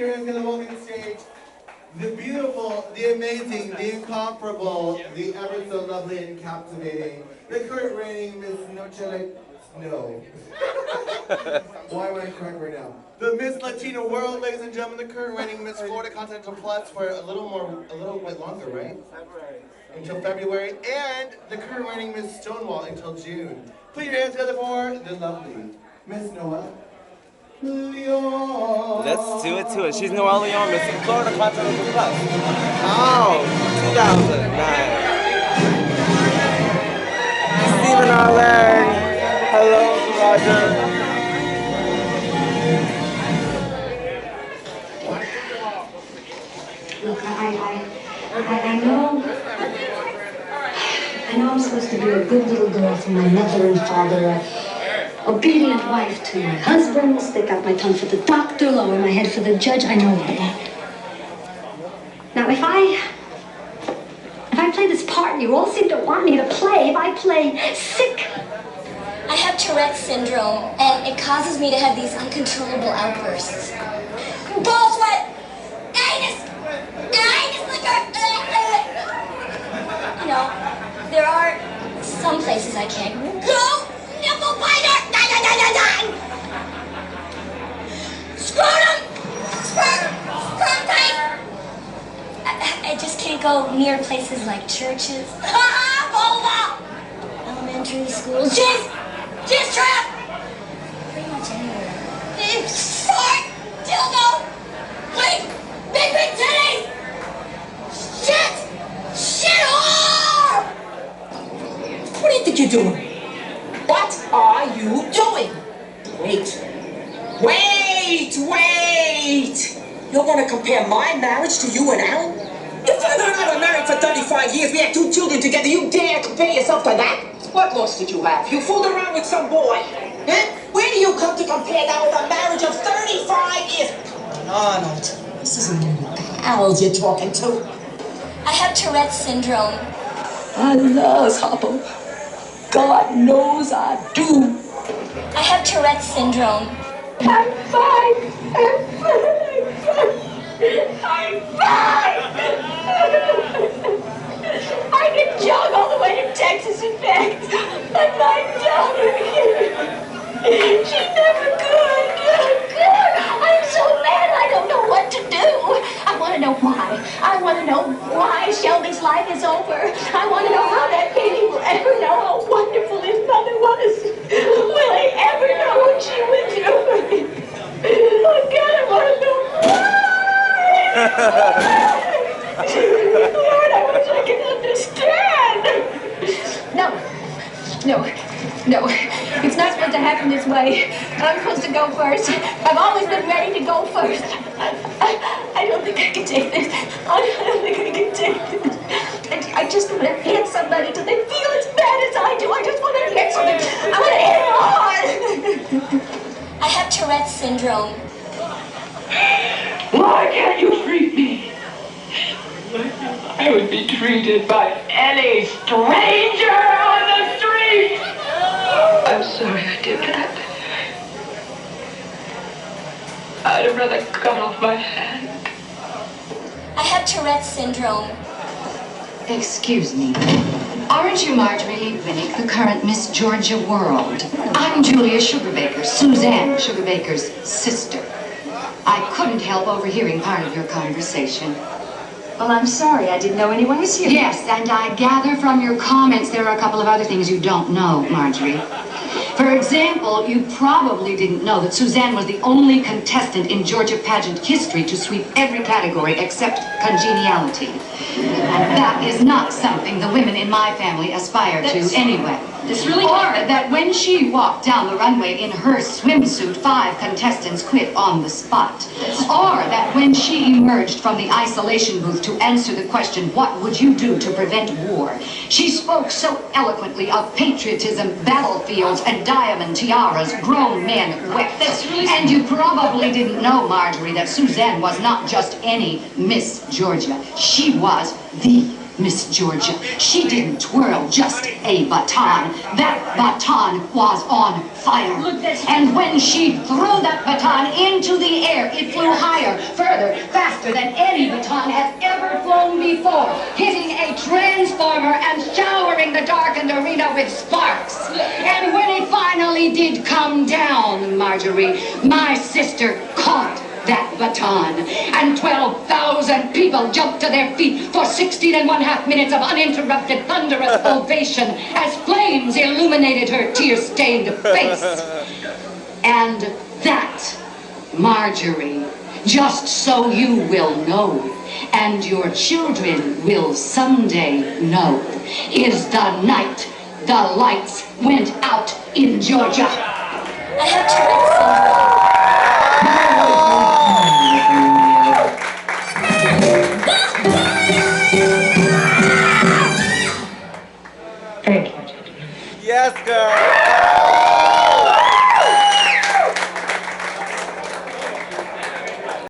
your hands in the welcome stage. The beautiful, the amazing, the incomparable, the ever so lovely and captivating, the current reigning Miss No. Why am I correct right now? The Miss Latina World, ladies and gentlemen, the current reigning Miss Florida Continental Plus for a little bit longer, right? February. Until February, and the current reigning Miss Stonewall until June. Put your hands together for the lovely Miss Noel. Leona. Let's do it to it. She's Noel Leona, Miss Florida Continental Plus. Oh, 2009. Stephen Arlen. Hello, Roger. Look, I know I'm supposed to be a good little girl for my mother and father, obedient wife to my husband, stick out my tongue for the doctor, lower my head for the judge. I know all that. Now, if I play this part you all seem to want me to play, if I play sick... I have Tourette syndrome, and it causes me to have these uncontrollable outbursts. Bullshit! You know, there are some places I can't go. Nipple biter! Scrotum! Scrotum! I just can't go near places like churches. Elementary schools. Jizz trap! Pretty much anywhere. Fart! Dildo! Wait! Big titties! Shit! Shit! What do you think you're doing? What are you doing? Wait! You're gonna compare my marriage to you and Alan? Your father and I were married for 35 years. We had 2 children together. You dare compare yourself to that? What loss did you have? You fooled around with some boy. Huh? Where do you come to compare that with a marriage of 35 years? Arnold, this isn't your pals you're talking to. I have Tourette syndrome. I love Hopper. God knows I do. I have Tourette syndrome. I'm fine. I can jog all the way to Texas and back. But my daughter, she never could. I'm so mad I don't know what to do. I want to know why. I want to know why Shelby's life is over. I want to know how that baby will ever know how wonderful his mother was. Will he ever know what she went through? Oh God, I want to know why. Lord, I wish I could understand. No. It's not supposed to happen this way. I'm supposed to go first. I've always been ready to go first. I don't think I can take this. I don't think I can take this. I just want to hit somebody till they feel as bad as I do. I just want to hit something. I want to hit hard. I have Tourette syndrome. Why can't you treat me like I would be treated by any stranger on the street? I'm sorry I did that. I'd have rather cut off my hand. I have Tourette syndrome. Excuse me. Aren't you Marjorie Winnick, the current Miss Georgia World? I'm Julia Sugarbaker, Suzanne Sugarbaker's sister. I couldn't help overhearing part of your conversation. Well, I'm sorry. I didn't know anyone was here. Yes, and I gather from your comments there are a couple of other things you don't know, Marjorie. For example, you probably didn't know that Suzanne was the only contestant in Georgia pageant history to sweep every category except congeniality. And that is not something the women in my family aspire to anyway. This really Or that when she walked down the runway in her swimsuit, 5 contestants quit on the spot. Or that when she emerged from the isolation booth to answer the question, what would you do to prevent war? She spoke so eloquently of patriotism, battlefields, and diamond tiaras. Grown men wept. And you probably didn't know, Marjorie, that Suzanne was not just any Miss Georgia. She was the Miss Georgia. She didn't twirl just a baton. That baton was on fire. And when she threw that baton into the air, it flew higher, further, faster than any baton has ever flown before, hitting a transformer and showering the darkened arena with sparks. And when it finally did come down, Marjorie, my sister caught that baton, and 12,000 people jumped to their feet for 16½ minutes of uninterrupted thunderous ovation as flames illuminated her tear-stained face. And that, Marjorie, just so you will know, and your children will someday know, is the night the lights went out in Georgia. I have Tourette syndrome.